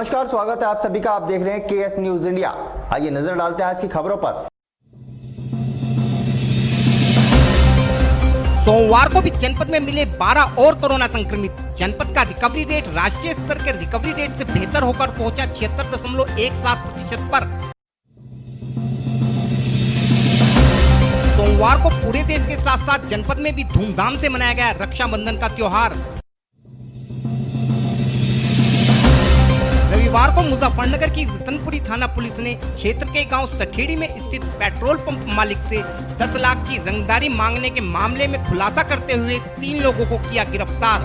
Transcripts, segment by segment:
नमस्कार, स्वागत है आप सभी का। आप देख रहे हैं केएस न्यूज इंडिया। आइए नजर डालते हैं आज की खबरों पर। सोमवार को भी जनपद में मिले 12 और कोरोना संक्रमित। जनपद का रिकवरी रेट राष्ट्रीय स्तर के रिकवरी रेट से बेहतर होकर पहुंचा 76.17% पर। सोमवार को पूरे देश के साथ साथ जनपद में भी धूमधाम से मनाया गया रक्षाबंधन का त्योहार। रविवार को मुजफ्फरनगर की रतनपुरी थाना पुलिस ने क्षेत्र के गांव सठेड़ी में स्थित पेट्रोल पंप मालिक से 10 लाख की रंगदारी मांगने के मामले में खुलासा करते हुए 3 लोगों को किया गिरफ्तार।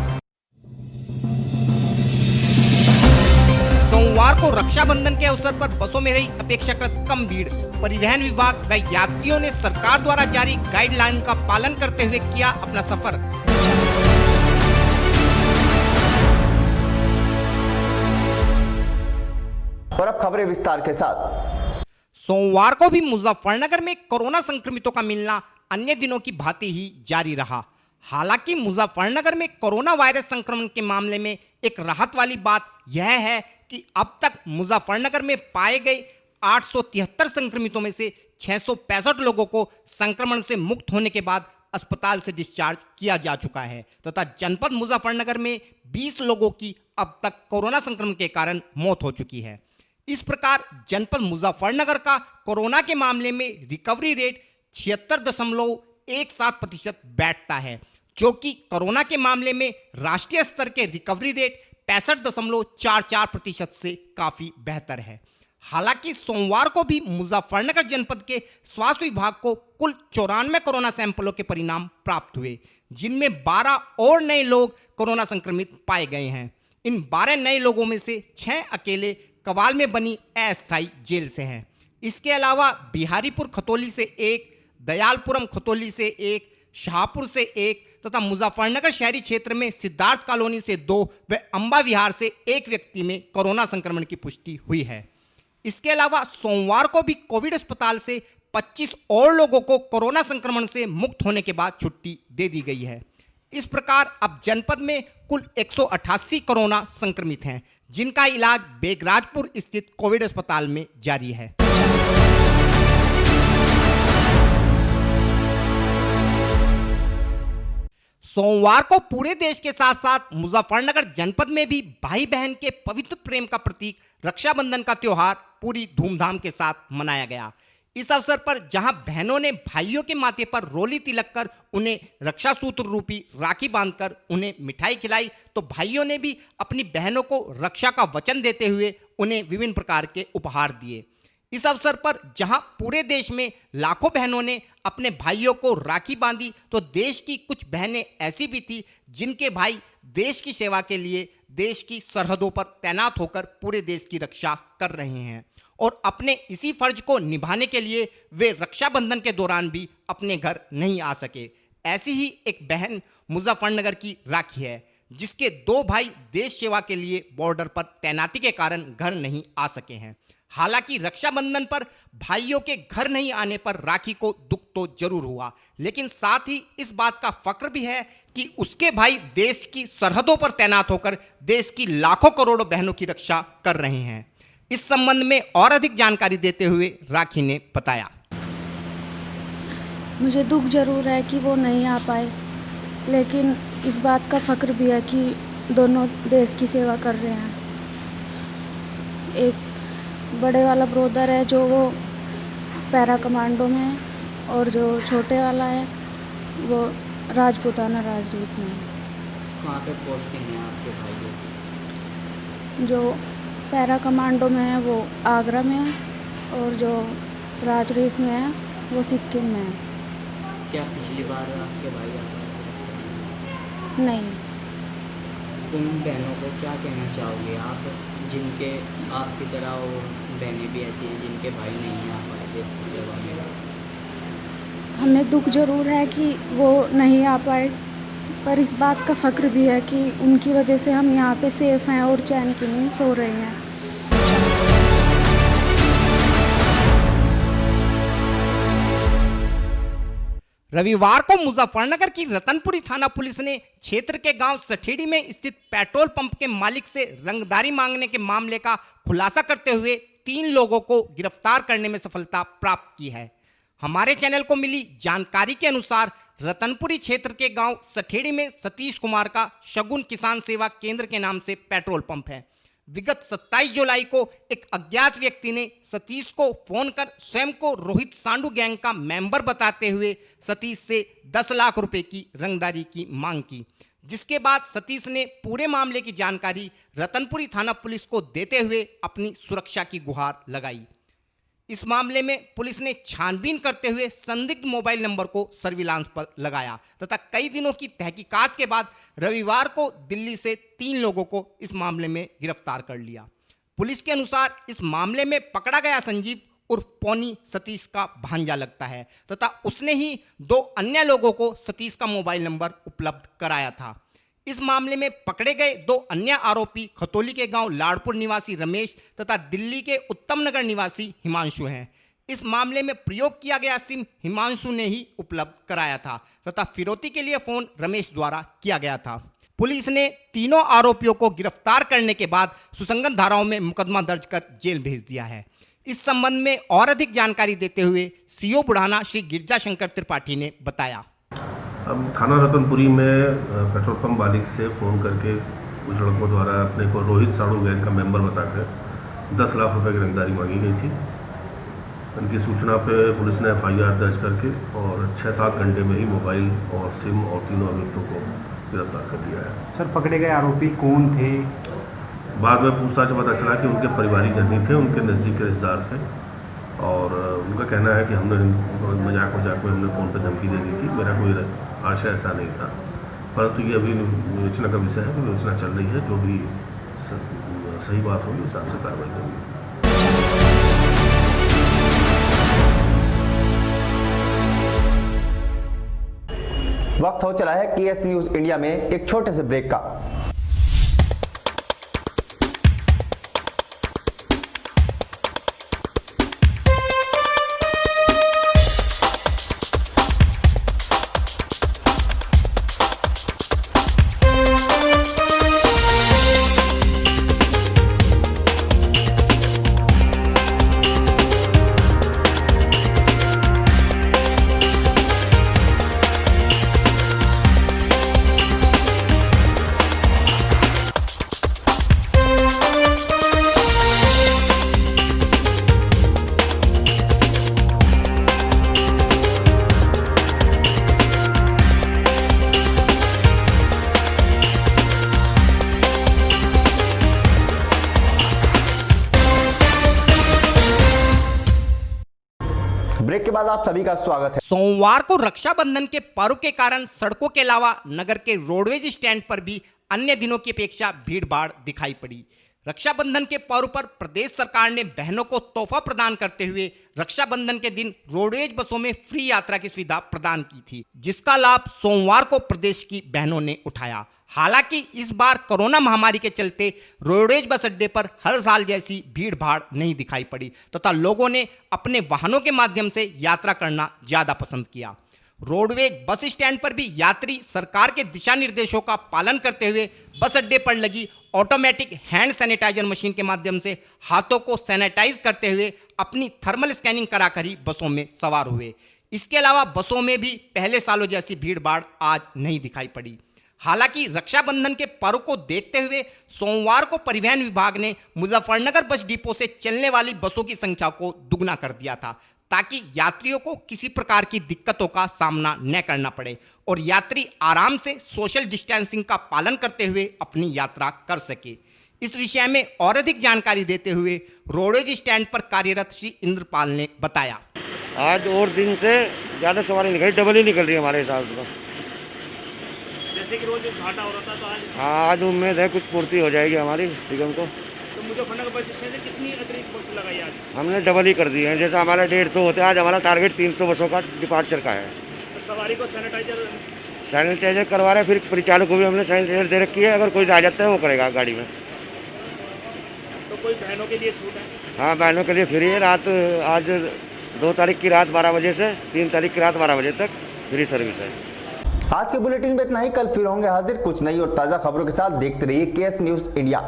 सोमवार को रक्षाबंधन के अवसर पर बसों में रही अपेक्षाकृत कम भीड़। परिवहन विभाग व यात्रियों ने सरकार द्वारा जारी गाइडलाइन का पालन करते हुए किया अपना सफर। और अब खबरें विस्तार के साथ। सोमवार को भी मुजफ्फरनगर में कोरोना संक्रमितों का मिलना अन्य दिनों की भांति ही जारी रहा। हालांकि मुजफ्फरनगर में कोरोना वायरस संक्रमण के मामले में एक राहत वाली बात यह है कि अब तक मुजफ्फरनगर में पाए गए 873 संक्रमितों में से 665 लोगों को संक्रमण से मुक्त होने के बाद अस्पताल से डिस्चार्ज किया जा चुका है तथा जनपद मुजफ्फरनगर में 20 लोगों की अब तक कोरोना संक्रमण के कारण मौत हो चुकी है। इस प्रकार जनपद मुजफ्फरनगर का कोरोना के मामले में रिकवरी रेट 76.17% बैठता है, जो कि कोरोना के मामले में राष्ट्रीय स्तर के रिकवरी रेट 65.44% से काफी बेहतर है। हालांकि सोमवार को भी मुजफ्फरनगर जनपद के स्वास्थ्य विभाग को कुल 94 कोरोना सैंपलों के परिणाम प्राप्त हुए, जिनमें 12 और नए लोग कोरोना संक्रमित पाए गए हैं। इन 12 नए लोगों में से 6 अकेले कवाल में बनी अस्थायी जेल से हैं। इसके अलावा बिहारीपुर खतौली से 1, दयालपुरम खतौली से 1, शाहपुर से 1 तथा मुजफ्फरनगर शहरी क्षेत्र में सिद्धार्थ कॉलोनी से 2 व अंबा विहार से 1 व्यक्ति में कोरोना संक्रमण की पुष्टि हुई है। इसके अलावा सोमवार को भी कोविड अस्पताल से 25 और लोगों को कोरोना संक्रमण से मुक्त होने के बाद छुट्टी दे दी गई है। इस प्रकार अब जनपद में कुल 188 कोरोना संक्रमित हैं, जिनका इलाज बेगराजपुर स्थित कोविड अस्पताल में जारी है। सोमवार को पूरे देश के साथ साथ मुजफ्फरनगर जनपद में भी भाई बहन के पवित्र प्रेम का प्रतीक रक्षाबंधन का त्योहार पूरी धूमधाम के साथ मनाया गया। इस अवसर पर जहां बहनों ने भाइयों के माथे पर रोली तिलक कर उन्हें रक्षा सूत्र रूपी राखी बांधकर उन्हें मिठाई खिलाई, तो भाइयों ने भी अपनी बहनों को रक्षा का वचन देते हुए उन्हें विभिन्न प्रकार के उपहार दिए। इस अवसर पर जहां पूरे देश में लाखों बहनों ने अपने भाइयों को राखी बांधी, तो देश की कुछ बहनें ऐसी भी थी जिनके भाई देश की सेवा के लिए देश की सरहदों पर तैनात होकर पूरे देश की रक्षा कर रहे हैं और अपने इसी फर्ज को निभाने के लिए वे रक्षाबंधन के दौरान भी अपने घर नहीं आ सके। ऐसी ही एक बहन मुजफ्फरनगर की राखी है, जिसके 2 भाई देश सेवा के लिए बॉर्डर पर तैनाती के कारण घर नहीं आ सके हैं। हालांकि रक्षाबंधन पर भाइयों के घर नहीं आने पर राखी को दुख तो जरूर हुआ, लेकिन साथ ही इस बात का फक्र भी है कि उसके भाई देश की सरहदों पर तैनात होकर देश की लाखों करोड़ों बहनों की रक्षा कर रहे हैं। इस संबंध में और अधिक जानकारी देते हुए राखी ने बताया। मुझे दुख जरूर है कि वो नहीं आ पाए, लेकिन इस बात का फक्र भी है कि दोनों देश की सेवा कर रहे हैं। एक बड़े वाला ब्रोदर है जो वो पैरा कमांडो में है और जो छोटे वाला है वो राजपूताना राजदूत में है। कहाँ पे पोस्टिंग है आपके भाई की? जो पैरा कमांडो में है वो आगरा में है और जो राजरीफ में है वो सिक्किम में है। क्या पिछली बार आपके भाई आए थे? नहीं। उन बहनों को क्या कहना चाहोगे आप, जिनके आपकी तरह और बहनें भी ऐसी हैं जिनके भाई नहीं आ पाए देश की सेवा में? हमें दुख जरूर है कि वो नहीं आ पाए, पर इस बात का फक्र भी है कि उनकी वजह से हम यहाँ पे सेफ हैं और चैन की नींद सो रहे हैं। रविवार को मुजफ्फरनगर की रतनपुरी थाना पुलिस ने क्षेत्र के गांव सठेड़ी में स्थित पेट्रोल पंप के मालिक से रंगदारी मांगने के मामले का खुलासा करते हुए 3 लोगों को गिरफ्तार करने में सफलता प्राप्त की है। हमारे चैनल को मिली जानकारी के अनुसार रतनपुरी क्षेत्र के गांव सठेड़ी में सतीश कुमार का शगुन किसान सेवा केंद्र के नाम से पेट्रोल पंप है। विगत 27 जुलाई को एक अज्ञात व्यक्ति ने सतीश को फोन कर स्वयं को रोहित सांडू गैंग का मेंबर बताते हुए सतीश से 10 लाख रुपए की रंगदारी की मांग की, जिसके बाद सतीश ने पूरे मामले की जानकारी रतनपुरी थाना पुलिस को देते हुए अपनी सुरक्षा की गुहार लगाई। इस मामले में पुलिस ने छानबीन करते हुए संदिग्ध मोबाइल नंबर को सर्विलांस पर लगाया तथा कई दिनों की तहकीकात के बाद रविवार को दिल्ली से 3 लोगों को इस मामले में गिरफ्तार कर लिया। पुलिस के अनुसार इस मामले में पकड़ा गया संजीव उर्फ पौनी सतीश का भांजा लगता है तथा उसने ही 2 अन्य लोगों को सतीश का मोबाइल नंबर उपलब्ध कराया था। इस मामले में पकड़े गए 2 अन्य आरोपी खतौली के गांव लाड़पुर निवासी रमेश तथा दिल्ली के उत्तम नगर निवासी हिमांशु हैं। इस मामले में प्रयोग किया गया सिम हिमांशु ने ही उपलब्ध कराया था तथा फिरौती के लिए फोन रमेश द्वारा किया गया था। पुलिस ने तीनों आरोपियों को गिरफ्तार करने के बाद सुसंगत धाराओं में मुकदमा दर्ज कर जेल भेज दिया है। इस संबंध में और अधिक जानकारी देते हुए सीओ बुढ़ाना श्री गिरजा शंकर त्रिपाठी ने बताया। अब थाना रतनपुरी में पेट्रोल पंप मालिक से फ़ोन करके कुछ लड़कों द्वारा अपने को रोहित साड़ू गैंग का मेंबर बताकर 10 लाख रुपए की रंगदारी मांगी गई थी। उनकी सूचना पे पुलिस ने FIR दर्ज करके और 6-7 घंटे में ही मोबाइल और सिम और तीनों अभियुक्तों को गिरफ्तार कर लिया है। सर, पकड़े गए आरोपी कौन थे? बाद में पूछताछ में पता चला कि उनके परिवारिक जन थे, उनके नज़दीक के रिश्तेदार थे और उनका कहना है कि हमने मजाक में हमने फ़ोन पर धमकी दे दी थी। मेरा कोई आशय ऐसा नहीं था, परंतु ये अभी विवेचना का विषय है, विवेचना चल रही है। जो भी सही बात होगी उस हिसाब से कार्रवाई करेंगे। वक्त हो चला है KS न्यूज इंडिया में एक छोटे से ब्रेक का। ब्रेक के बाद आप सभी का स्वागत है। सोमवार को रक्षाबंधन के पर्व के कारण सड़कों के अलावा नगर के रोडवेज स्टैंड पर भी अन्य दिनों की अपेक्षा भीड़ भाड़ दिखाई पड़ी। रक्षाबंधन के पर्व पर प्रदेश सरकार ने बहनों को तोहफा प्रदान करते हुए रक्षाबंधन के दिन रोडवेज बसों में फ्री यात्रा की सुविधा प्रदान की थी, जिसका लाभ सोमवार को प्रदेश की बहनों ने उठाया। हालांकि इस बार कोरोना महामारी के चलते रोडवेज बस अड्डे पर हर साल जैसी भीड़ भाड़ नहीं दिखाई पड़ी तथा लोगों ने अपने वाहनों के माध्यम से यात्रा करना ज्यादा पसंद किया। रोडवेज बस स्टैंड पर भी यात्री सरकार के दिशा निर्देशों का पालन करते हुए बस अड्डे पर लगी ऑटोमेटिक हैंड सैनिटाइजर मशीन के माध्यम से हाथों को सैनिटाइज करते हुए अपनी थर्मल स्कैनिंग कराकर ही बसों में सवार हुए। इसके अलावा बसों में भी पहले सालों जैसी भीड़ भाड़ आज नहीं दिखाई पड़ी। हालांकि रक्षाबंधन के पर्व को देखते हुए सोमवार को परिवहन विभाग ने मुजफ्फरनगर बस डिपो से चलने वाली बसों की संख्या को दुगना कर दिया था, ताकि यात्रियों को किसी प्रकार की दिक्कतों का सामना न करना पड़े और यात्री आराम से सोशल डिस्टेंसिंग का पालन करते हुए अपनी यात्रा कर सके। इस विषय में और अधिक जानकारी देते हुए रोडवेज स्टैंड पर कार्यरत श्री इंद्रपाल ने बताया। आज और दिन से ज़्यादा सवारी निकल, डबल ही निकल रही है हमारे हिसाब से। जैसे कि रोज घाटा हो रहा था तो आज हाँ, आज उम्मीद है कुछ पूर्ति हो जाएगी हमारी निगम को। तो मुजफ्फरनगर बस स्टैंड से कितनी अतिरिक्त बस लगाई आज? हमने डबल ही कर दिए हैं। जैसे हमारा 150 होते हैं, आज हमारा टारगेट 300 बसों का डिपार्चर का है। तो सवारी को सैनिटाइजर करवा रहे हैं, फिर परिचालक को भी हमने सैनिटाइजर दे रखी है। अगर कोई आ जाता है वो करेगा गाड़ी में। तो कोई बहनों के लिए छूट है? हाँ, बहनों के लिए फ्री है। रात आज 2 तारीख की रात 12 बजे से 3 तारीख की रात 12 बजे तक फ्री सर्विस है। आज के बुलेटिन में इतना ही। कल फिर होंगे हाजिर कुछ नई और ताज़ा खबरों के साथ। देखते रहिए केएस न्यूज़ इंडिया।